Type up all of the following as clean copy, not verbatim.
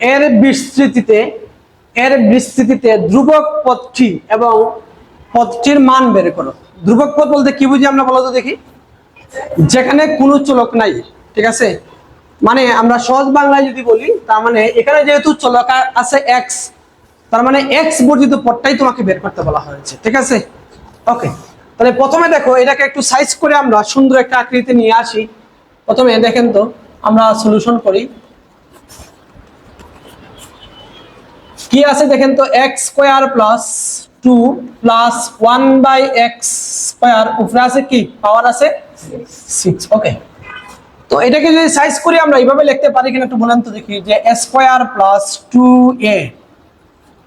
এর বিস্তৃতিতে ধ্রুবক পদটি এবং পদটির মান বের করো। ধ্রুবক পদ বলতে কি বুঝি আমরা বলো তো দেখি? যেখানে কোনো চলক নাই, ঠিক আছে? মানে আমরা সহজ বাংলায় যদি বলি, তার মানে এখানে যেহেতু চলক আছে এক্স, তার মানে এক্স বর্জিত পদটাই তোমাকে বের করতে বলা হয়েছে, ঠিক আছে? ওকে, তাহলে প্রথমে দেখো এটাকে একটু সাইজ করে আমরা সুন্দর একটা আকৃতি নিয়ে আসি। প্রথমে দেখেন তো আমরা সলিউশন করি। কি আছে দেখেন তো, x square plus 2 plus 1/x square, উপরে আছে কি পাওয়ার আছে 6। ওকে, তো এটাকে যদি সাইজ করি আমরা এইভাবে লিখতে পারি কিনা একটু বলেন তো দেখি, যে a square plus 2a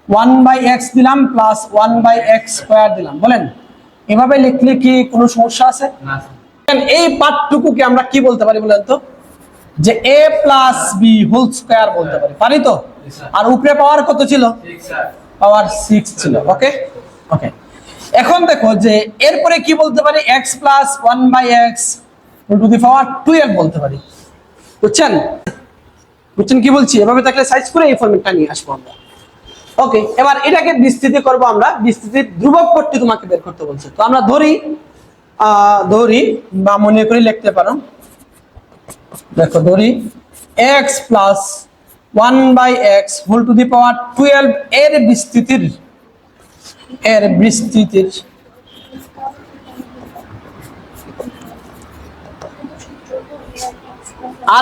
1/x দিলাম প্লাস 1/x স্কোয়ার দিলাম, বলেন এভাবে লিখলে কি কোনো সমস্যা আছে? না। এই পার্টটুকুকে আমরা কি বলতে পারি বলেন তো, যে a plus b whole square বলতে পারি, পারি তো? আর উপরে পাওয়ার কত ছিল? পাওয়ার 6 ছিল। ওকে ওকে, এখন দেখো যে এরপরে কি বলতে পারি, x plus 1/x to the power 12 বলতে পারি। বুঝছেন বুঝছেন কি বলছি? এভাবে থাকলে সাইজ করে এই ফরম্যাটটা নিয়ে আসবো আমরা। ওকে, এবার এটাকে বিস্তৃতি করব আমরা। বিস্তৃতির ধ্রুবক পদটি তোমাকে বের করতে বলছে, তো আমরা ধরি বা মনে করে লিখতে পারো। দেখো ধরি x plus 1/x whole to the power 12 এর বিস্তৃতির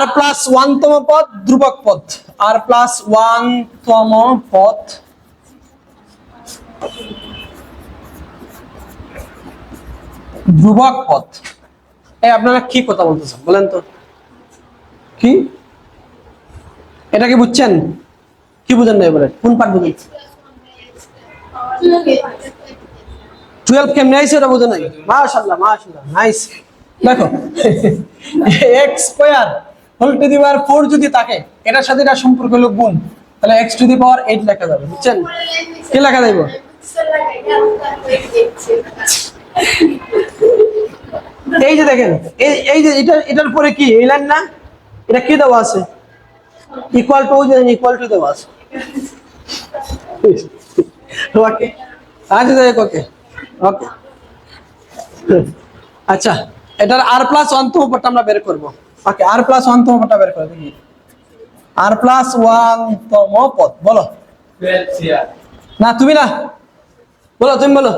r প্লাস 1 তম পদ ধ্রুবক পদ, r প্লাস 1 তম পদ ধ্রুবক পদ। আপনারা কি কথা বলতেছেন বলেন তো? কি এটা কি বুঝছেন? কি বুঝেন না এবারে কোন পার্ট বুঝেন? 12 কেমনে আইছে এটা বুঝেন নাই? মাশাআল্লাহ মাশাআল্লাহ, নাইস। দেখো x square whole to the power 4 যদি থাকে, এটার সাথে এটা সম্পর্ক হলো গুণ, তাহলে x টু দি পাওয়ার 8 লেখা যাবে। বুঝছেন কি লেখা যাবে? এই যে দেখেন, এই যে এটার পরে কি এই লাইন না, এটা কি দেওয়া আছে? ইকুয়াল টু, যে ইকুয়াল টু দেওয়া আছে। ওকে আচ্ছা যাই ওকে ওকে, আচ্ছা এটার r প্লাস 1 তম পদটা আমরা বের করব। ওকে, r প্লাস 1 তম পদটা বের করে দেখি। r প্লাস 1 তম পদ বলো। না তুমি না বলো, তুমি বলো।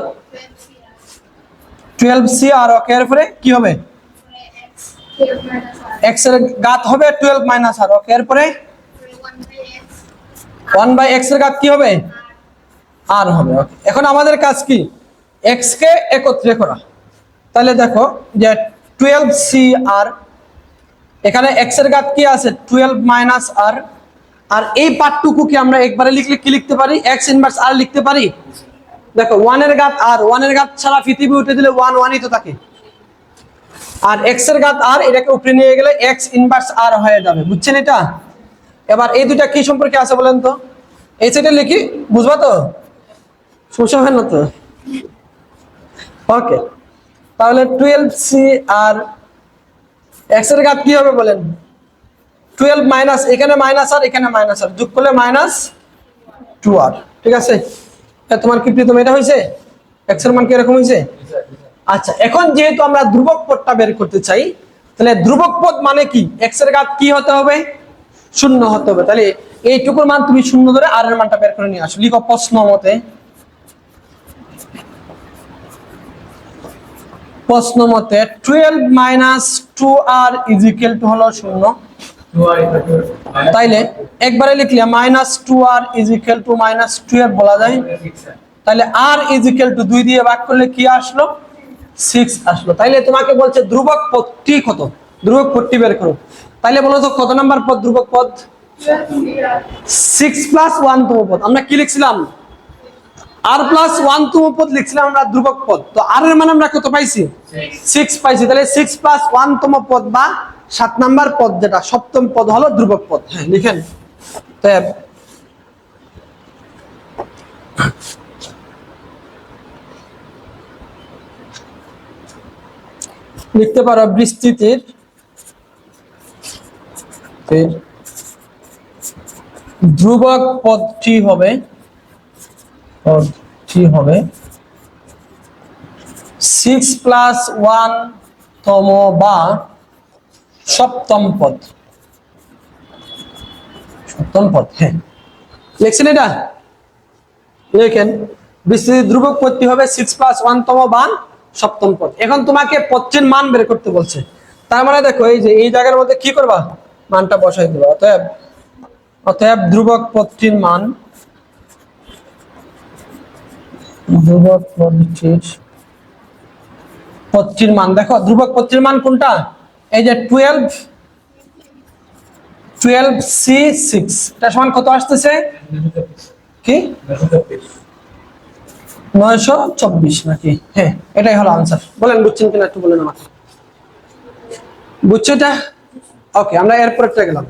12cr। ওকে, এরপরে কি হবে? x এর ঘাত হবে 12 মাইনাস r। ওকে, এরপরে 1/x এর ঘাত কি হবে? r হবে। ওকে, এখন আমাদের কাজ কি? x কে একত্রে করা। তাহলে দেখো যে 12cr, এখানে x এর ঘাত কি আছে? 12 মাইনাস r। আর এই পার্টটুকুকে আমরা একবারে লিখলে কি লিখতে পারি? x ইনভার্স r লিখতে পারি। দেখো 1 এর ঘাত r, 1 এর ঘাত ছাড়া পৃথিবী উঠে দিলে 1 1ই তো থাকে, আর x এর ঘাত r, এটাকে উপরে নিয়ে গেলে x ইনভার্স r হয়ে যাবে। বুঝছেন এটা? এবার এই দুইটা কি সম্পর্কে আছে বলেন তো? এই সাইডে লিখি, বুঝবা তো? সমস্যা হয় না তো? ওকে, তাহলে 12cr, x এর ঘাত কি হবে বলেন? 12 মাইনাস, এখানে মাইনাস আর এখানে মাইনাস আর, যোগ করলে মাইনাস 2r। ঠিক আছে, তোমার কি প্রীতম এটা হয়েছে? x এর মান কি এরকম হয়েছে? আচ্ছা, এখন যেহেতু আমরা ধ্রুবক পদটা বের করতে চাই, তাহলে ধ্রুবক পদ মানে কি? x এর ঘাত কি হতে হবে? 0 হতে হবে। তাহলে এইটুকুর মান তুমি 0 ধরে r এর মানটা বের করে নিয়ে আসো। লিখো প্রশ্ন মতে, প্রশ্ন মতে 12 minus 2r is equal to হলো 0। তাইলে একবারে লিখলে minus 2r is equal to minus 12 বলা যায়। তাহলে r ইজ ইকুয়াল টু 2 দিয়ে ভাগ করলে কি আসলো? 6 আসলো। তাইলে তোমাকে বলছে ধ্রুবক পদটি কত? ধ্রুবক পদটি বের করো। তাইলে বলো তো কত নাম্বার পদ ধ্রুবক পদ? 6 প্লাস 1 তম পদ। আমরা কি লিখছিলাম? r প্লাস 1 তম পদ লিখছিলাম আমরা ধ্রুবক পদ। তো r এর মান আমরা কত পাইছি? 6 পাইছি। তাহলে 6 প্লাস 1 তম পদ বা 7 নাম্বার পদ, যেটা সপ্তম পদ হলো ধ্রুবক পদ। হ্যাঁ লিখেন। লিখতে পারো বিস্তৃতির ধ্রুবক পদটি হবে 6 প্লাস 1 তম বা সপ্তম পদ। হ্যাঁ, লিখছেন এটা? দেখেন বিস্তৃত ধ্রুবক পদটি হবে 6 প্লাস 1 তম বা সপ্তম পদ। এখন তোমাকে পদটির মান বের করতে বলছে, তার মানে দেখো এই যে এই জায়গার মধ্যে কি করবা, মানটা বসাই দিবা। অতএব ধ্রুবক পদটির মান, দেখো ধ্রুবক পদটির মান কোনটা, এই যে 12c6, এটা সমান কত আসতেছে, কি 924 নাকি? হ্যাঁ, এটাই হলো আনসার। বলেন বুঝছেন কিনা একটু বলেন আমাকে। বুঝছো এটা? ওকে, আমরা এরপরটা গেলাম।